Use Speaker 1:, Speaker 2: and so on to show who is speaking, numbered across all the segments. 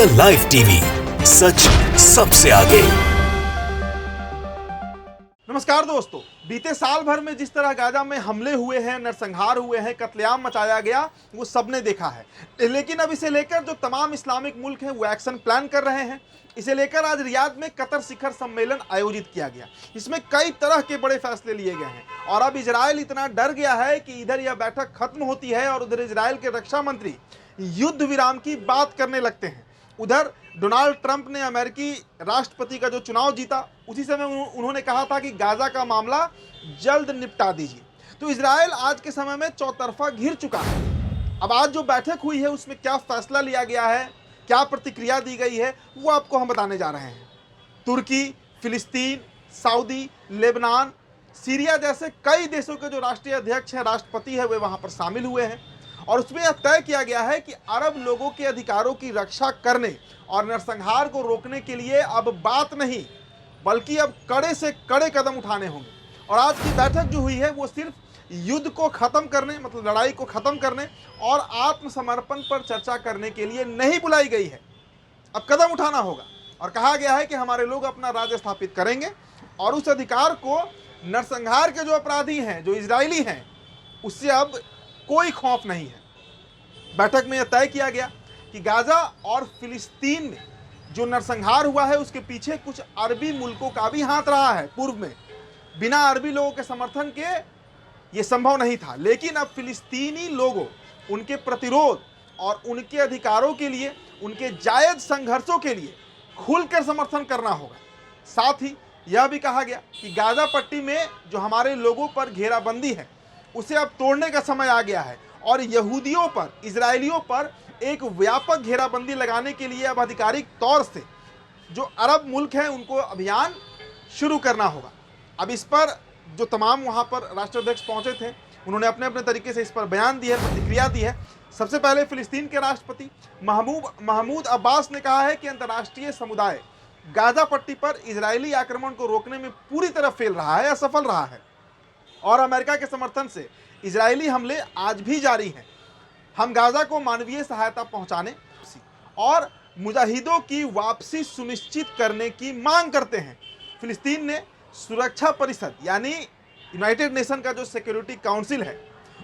Speaker 1: The live TV, सच सबसे आगे।
Speaker 2: नमस्कार दोस्तों, बीते साल भर में जिस तरह गाजा में हमले हुए हैं, नरसंहार हुए हैं, कत्लेआम मचाया गया, वो सबने देखा है। लेकिन अब इसे लेकर जो तमाम इस्लामिक मुल्क हैं वो एक्शन प्लान कर रहे हैं। इसे लेकर आज रियाद में कतर शिखर सम्मेलन आयोजित किया गया। इसमें कई तरह के बड़े फैसले लिए गए हैं और अब इजराइल इतना डर गया है कि इधर यह बैठक खत्म होती है और उधर इजराइल के रक्षा मंत्री युद्ध विराम की बात करने लगते हैं। उधर डोनाल्ड ट्रंप ने अमेरिकी राष्ट्रपति का जो चुनाव जीता, उसी समय उन्होंने कहा था कि गाजा का मामला जल्द निपटा दीजिए। तो इजराइल आज के समय में चौतरफा घिर चुका है। अब आज जो बैठक हुई है उसमें क्या फैसला लिया गया है, क्या प्रतिक्रिया दी गई है, वो आपको हम बताने जा रहे हैं। तुर्की, फिलिस्तीन, सऊदी, लेबनान, सीरिया जैसे कई देशों के जो राष्ट्रीय अध्यक्ष हैं, राष्ट्रपति है, वे वहां पर शामिल हुए हैं और उसमें यह तय किया गया है कि अरब लोगों के अधिकारों की रक्षा करने और नरसंहार को रोकने के लिए अब बात नहीं, बल्कि अब कड़े से कड़े कदम उठाने होंगे। और आज की बैठक जो हुई है वो सिर्फ युद्ध को खत्म करने, मतलब लड़ाई को खत्म करने और आत्मसमर्पण पर चर्चा करने के लिए नहीं बुलाई गई है। अब कदम उठाना होगा और कहा गया है कि हमारे लोग अपना राज्य स्थापित करेंगे और उस अधिकार को नरसंहार के जो अपराधी हैं, जो इजरायली हैं, उससे अब कोई खौफ नहीं है। बैठक में यह तय किया गया कि गाजा और फिलिस्तीन में जो नरसंहार हुआ है उसके पीछे कुछ अरबी मुल्कों का भी हाथ रहा है। पूर्व में बिना अरबी लोगों के समर्थन के ये संभव नहीं था, लेकिन अब फिलिस्तीनी लोगों, उनके प्रतिरोध और उनके अधिकारों के लिए, उनके जायज संघर्षों के लिए खुलकर समर्थन करना होगा। साथ ही यह भी कहा गया कि गाजा पट्टी में जो हमारे लोगों पर घेराबंदी है उसे अब तोड़ने का समय आ गया है और यहूदियों पर, इजरायलियों पर एक व्यापक घेराबंदी लगाने के लिए अब आधिकारिक तौर से जो अरब मुल्क हैं उनको अभियान शुरू करना होगा। अब इस पर जो तमाम वहाँ पर राष्ट्राध्यक्ष पहुँचे थे, उन्होंने अपने अपने तरीके से इस पर बयान दिया है, प्रतिक्रिया दी है। सबसे पहले फिलिस्तीन के राष्ट्रपति महमूद अब्बास ने कहा है कि अंतर्राष्ट्रीय समुदाय गाजा पट्टी पर इजरायली आक्रमण को रोकने में पूरी तरह फेल रहा है, असफल रहा है और अमेरिका के समर्थन से इजरायली हमले आज भी जारी हैं। हम गाजा को मानवीय सहायता पहुंचाने और मुजाहिदों की वापसी सुनिश्चित करने की मांग करते हैं। फिलिस्तीन ने सुरक्षा परिषद यानी यूनाइटेड नेशन का जो सिक्योरिटी काउंसिल है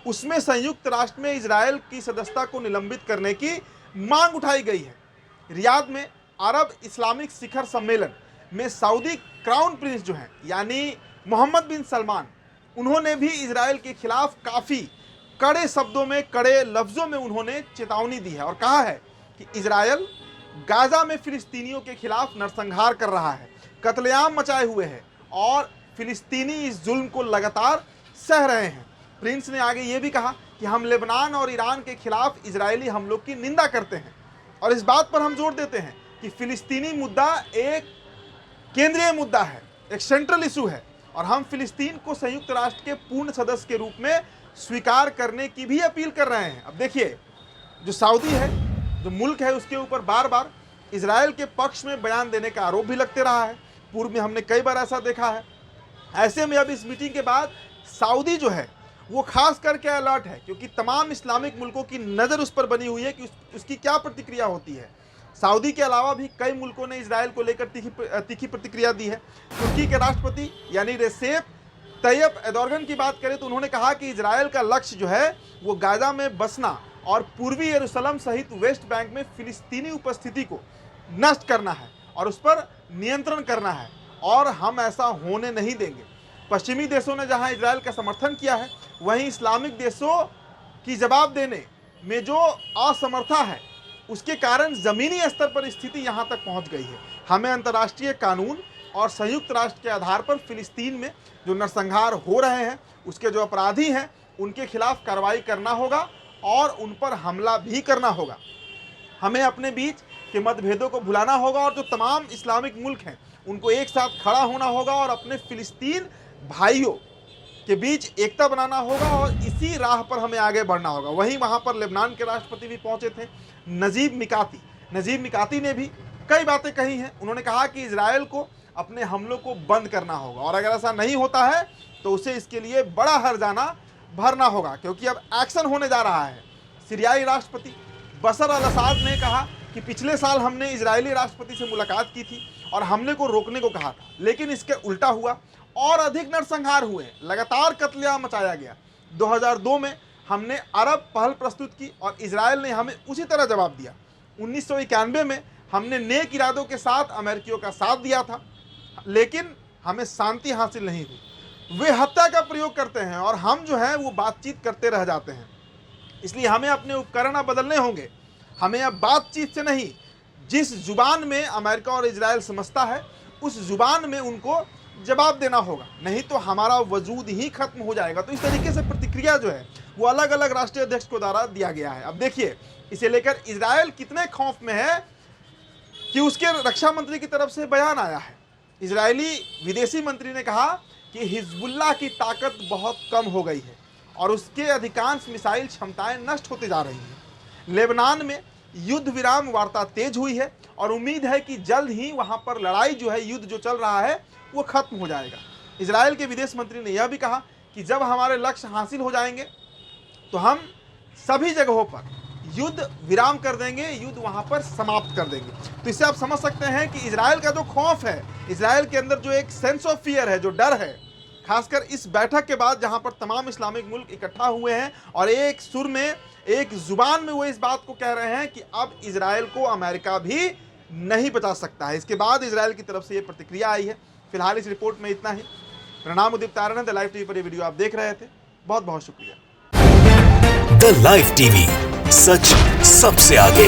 Speaker 2: उसमें संयुक्त राष्ट्र में इजरायल की सदस्यता को निलंबित करने की मांग उठाई गई है। रियाद में अरब इस्लामिक शिखर सम्मेलन में सऊदी क्राउन प्रिंस जो हैं यानी मोहम्मद बिन सलमान, उन्होंने भी इजरायल के खिलाफ काफ़ी कड़े शब्दों में, कड़े लफ्ज़ों में उन्होंने चेतावनी दी है और कहा है कि इजरायल गाजा में फिलिस्तीनियों के खिलाफ नरसंहार कर रहा है, कत्लेआम मचाए हुए है और फिलिस्तीनी इस जुल्म को लगातार सह रहे हैं। प्रिंस ने आगे ये भी कहा कि हम लेबनान और ईरान के खिलाफ इजरायली हमलों की निंदा करते हैं और इस बात पर हम जोर देते हैं कि फिलिस्तीनी मुद्दा एक केंद्रीय मुद्दा है, एक सेंट्रल इशू है और हम फिलिस्तीन को संयुक्त राष्ट्र के पूर्ण सदस्य के रूप में स्वीकार करने की भी अपील कर रहे हैं। अब देखिए, जो सऊदी है, जो मुल्क है, उसके ऊपर बार बार इजरायल के पक्ष में बयान देने का आरोप भी लगते रहा है। पूर्व में हमने कई बार ऐसा देखा है। ऐसे में अब इस मीटिंग के बाद सऊदी जो है वो खास करके अलर्ट है, क्योंकि तमाम इस्लामिक मुल्कों की नज़र उस पर बनी हुई है कि उसकी क्या प्रतिक्रिया होती है। सऊदी के अलावा भी कई मुल्कों ने इजरायल को लेकर तीखी प्रतिक्रिया दी है। तुर्की के राष्ट्रपति यानी रेसेप तैयब एर्दोगन की बात करें तो उन्होंने कहा कि इजरायल का लक्ष्य जो है वो गाजा में बसना और पूर्वी यरूशलेम सहित वेस्ट बैंक में फिलिस्तीनी उपस्थिति को नष्ट करना है और उस पर नियंत्रण करना है और हम ऐसा होने नहीं देंगे। पश्चिमी देशों ने जहां इजरायल का समर्थन किया है, वहीं इस्लामिक देशों की जवाब देने में जो असमर्था है उसके कारण ज़मीनी स्तर पर स्थिति यहाँ तक पहुँच गई है। हमें अंतर्राष्ट्रीय कानून और संयुक्त राष्ट्र के आधार पर फिलिस्तीन में जो नरसंहार हो रहे हैं, उसके जो अपराधी हैं, उनके खिलाफ कार्रवाई करना होगा और उन पर हमला भी करना होगा। हमें अपने बीच के मतभेदों को भुलाना होगा और जो तमाम इस्लामिक मुल्क हैं उनको एक साथ खड़ा होना होगा और अपने फिलिस्तीन भाइयों के बीच एकता बनाना होगा और इसी राह पर हमें आगे बढ़ना होगा। वहीं वहाँ पर लेबनान के राष्ट्रपति भी पहुँचे थे, नजीब मिकाती ने भी कई बातें कही हैं। उन्होंने कहा कि इजरायल को अपने हमलों को बंद करना होगा और अगर ऐसा नहीं होता है तो उसे इसके लिए बड़ा हर्जाना भरना होगा, क्योंकि अब एक्शन होने जा रहा है। सीरियाई राष्ट्रपति बशर अल असाद ने कहा कि पिछले साल हमने इजरायली राष्ट्रपति से मुलाकात की थी और हमले को रोकने को कहा था, लेकिन इसके उल्टा हुआ और अधिक नरसंहार हुए, लगातार कत्लेआम मचाया गया। 2002 में हमने अरब पहल प्रस्तुत की और इजराइल ने हमें उसी तरह जवाब दिया। 1991 में हमने नेक इरादों के साथ अमेरिकियों का साथ दिया था, लेकिन हमें शांति हासिल नहीं हुई। वे हत्या का प्रयोग करते हैं और हम जो है वो बातचीत करते रह जाते हैं। इसलिए हमें अपने उपकरण अब बदलने होंगे। हमें अब बातचीत से नहीं, जिस जुबान में अमेरिका और इजराइल समझता है उस जुबान में उनको जवाब देना होगा, नहीं तो हमारा वजूद ही खत्म हो जाएगा। तो इस तरीके से प्रतिक्रिया जो है वो अलग अलग राष्ट्रीय अध्यक्ष को द्वारा दिया गया है। अब देखिए इसे लेकर इजराइल कितने खौफ में है कि उसके रक्षा मंत्री की तरफ से बयान आया है। इजरायली विदेशी मंत्री ने कहा कि हिजबुल्लाह की ताकत बहुत कम हो गई है और उसके अधिकांश मिसाइल क्षमताएं नष्ट होते जा रही हैं। लेबनान में युद्ध विराम वार्ता तेज हुई है और उम्मीद है कि जल्द ही वहां पर लड़ाई जो है, युद्ध जो चल रहा है वो खत्म हो जाएगा। इजराइल के विदेश मंत्री ने यह भी कहा कि जब हमारे लक्ष्य हासिल हो जाएंगे तो हम सभी जगहों पर युद्ध विराम कर देंगे, युद्ध वहां पर समाप्त कर देंगे। तो इससे आप समझ सकते हैं कि इजराइल का जो खौफ है, इजराइल के अंदर जो एक सेंस ऑफ फियर है, जो डर है, खासकर इस बैठक के बाद जहां पर तमाम इस्लामिक मुल्क इकट्ठा हुए हैं और एक सुर में, एक जुबान में वो इस बात को कह रहे हैं कि अब इजराइल को अमेरिका भी नहीं बचा सकता है। इसके बाद इजराइल की तरफ से ये प्रतिक्रिया आई है। फिलहाल इस रिपोर्ट में इतना ही। मेरा नाम उदित तारण है। द लाइव टीवी पर ये वीडियो आप देख रहे थे। बहुत बहुत शुक्रिया।
Speaker 1: द लाइव टीवी, सच सबसे आगे।